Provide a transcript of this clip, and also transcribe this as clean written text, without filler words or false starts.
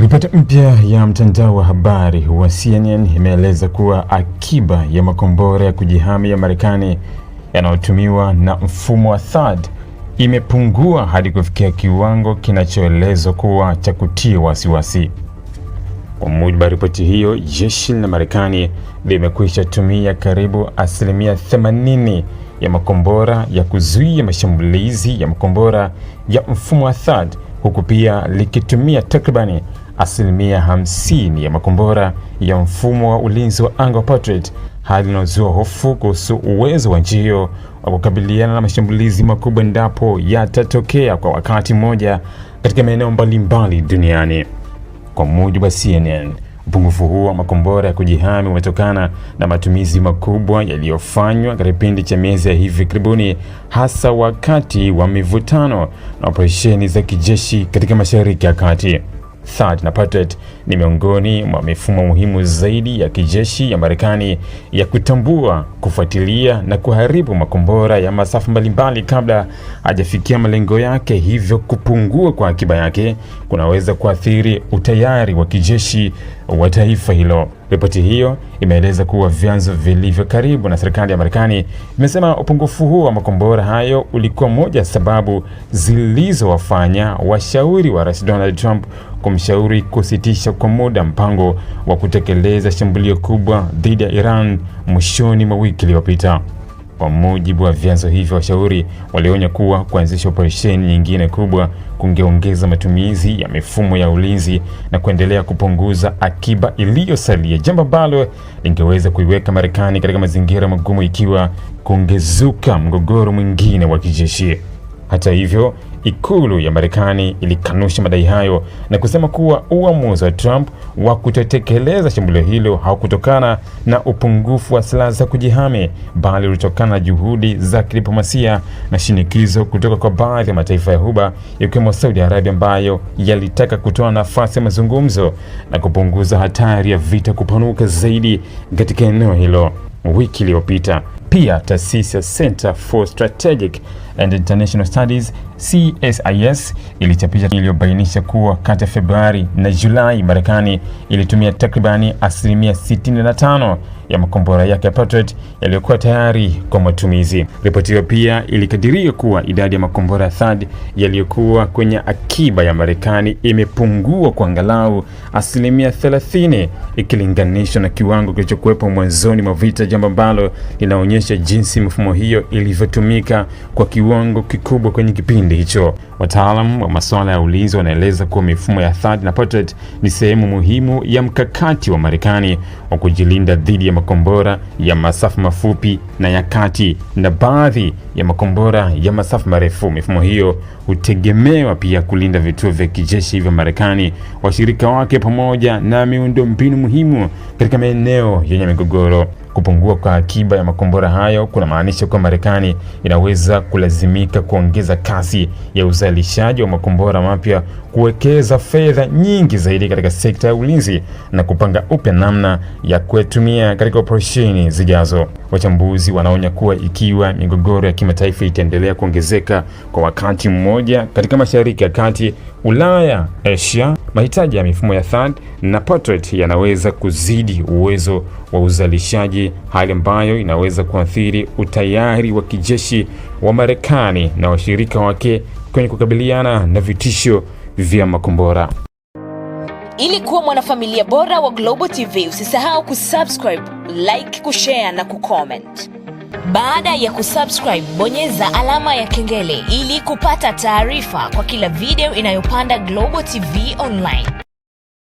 Ripoti mpya ya mtandao wa habari wa CNN imeeleza kuwa akiba ya makombora ya kujihami ya Marekani yanayotumiwa na mfumo wa THAAD imepungua hadi kufikia kiwango kinachoelezwa kuwa cha kutia wasiwasi. Kwa mujibu wa ripoti hiyo, jeshi la Marekani limekwisha tumia karibu 80% ya makombora ya kuzuia mashambulizi ya makombora ya mfumo wa THAAD, huku pia likitumia takribani 50% ya makombora ya mfumo wa ulinzi wa anga wa Patriot, hali inayozua hofu kuhusu uwezo wa nchi hiyo wa kukabiliana na mashambulizi makubwa endapo yatatokea kwa wakati mmoja katika maeneo mbalimbali duniani. Kwa mujibu wa CNN, upungufu huo wa makombora ya kujihami umetokana na matumizi makubwa yaliyofanywa katika kipindi cha miezi ya hivi karibuni, hasa wakati wa mivutano na operesheni za kijeshi katika Mashariki ya Kati. THAAD na Patriot ni miongoni mwa mifumo muhimu zaidi ya kijeshi ya Marekani ya kutambua, kufuatilia na kuharibu makombora ya masafa mbalimbali kabla hajafikia malengo yake. Hivyo kupungua kwa akiba yake kunaweza kuathiri utayari wa kijeshi wa taifa hilo. Ripoti hiyo imeeleza kuwa vyanzo vilivyo karibu na serikali ya Marekani imesema upungufu huo wa makombora hayo ulikuwa moja sababu zilizowafanya washauri wa Rais Donald Trump kumshauri kusitisha kwa muda mpango wa kutekeleza shambulio kubwa dhidi ya Iran mwishoni mwa wiki iliyopita. Kwa mujibu wa vyanzo hivyo, washauri walionya kuwa kuanzisha operesheni nyingine kubwa kungeongeza matumizi ya mifumo ya ulinzi na kuendelea kupunguza akiba iliyosalia, jambo ambalo lingeweza kuiweka Marekani katika mazingira magumu ikiwa kungezuka mgogoro mwingine wa kijeshi. Hata hivyo, ikulu ya Marekani ilikanusha madai hayo na kusema kuwa uamuzi wa Trump wa kutotekeleza shambulio hilo haukutokana na upungufu wa silaha za kujihami, bali ulitokana na juhudi za kidiplomasia na shinikizo kutoka kwa baadhi ya mataifa ya Ghuba, ikiwemo Saudi Arabia, ambayo yalitaka kutoa nafasi ya mazungumzo na kupunguza hatari ya vita kupanuka zaidi katika eneo hilo. Wiki iliyopita pia taasisi ya Center for Strategic and International Studies CSIS ilichapisha iliyobainisha kuwa kati ya Februari na Julai Marekani ilitumia takribani 65% ya makombora yake ya Patriot yaliyokuwa tayari kwa matumizi. Ripoti hiyo pia ilikadiria kuwa idadi ya makombora ya THAAD yaliyokuwa kwenye akiba ya Marekani imepungua kwa angalau 30% ikilinganishwa na kiwango kilichokuwepo mwanzoni mwa vita, jambo ambalo linaonyesha jinsi mifumo hiyo ilivyotumika kwa kiwango kikubwa kwenye kipindi hicho. Wataalamu wa masuala ya ulinzi wanaeleza kuwa mifumo ya THAAD na Patriot ni sehemu muhimu ya mkakati wa Marekani wa kujilinda dhidi ya makombora ya masafa mafupi na ya kati na baadhi ya makombora ya masafa marefu. Mifumo hiyo hutegemewa pia kulinda vituo vya kijeshi vya Marekani, washirika wake, pamoja na miundombinu muhimu katika maeneo yenye migogoro. Kupungua kwa akiba ya makombora hayo kunamaanisha kuwa Marekani inaweza kulazimika kuongeza kasi ya uzalishaji wa makombora mapya, kuwekeza fedha nyingi zaidi katika sekta ya ulinzi na kupanga upya namna ya kuyatumia katika operesheni zijazo. Wachambuzi wanaonya kuwa ikiwa migogoro ya kimataifa itaendelea kuongezeka kwa wakati mmoja katika Mashariki ya Kati, Ulaya, Asia, mahitaji ya mifumo ya THAAD na Patriot yanaweza kuzidi uwezo wa uzalishaji, hali ambayo inaweza kuathiri utayari wa kijeshi wa Marekani na washirika wake kwenye kukabiliana na vitisho vya makombora. Ili kuwa mwanafamilia bora wa Global TV, usisahau kusubscribe, like, kushare na kucomment. Baada ya kusubscribe, bonyeza alama ya kengele ili kupata taarifa kwa kila video inayopanda Global TV Online.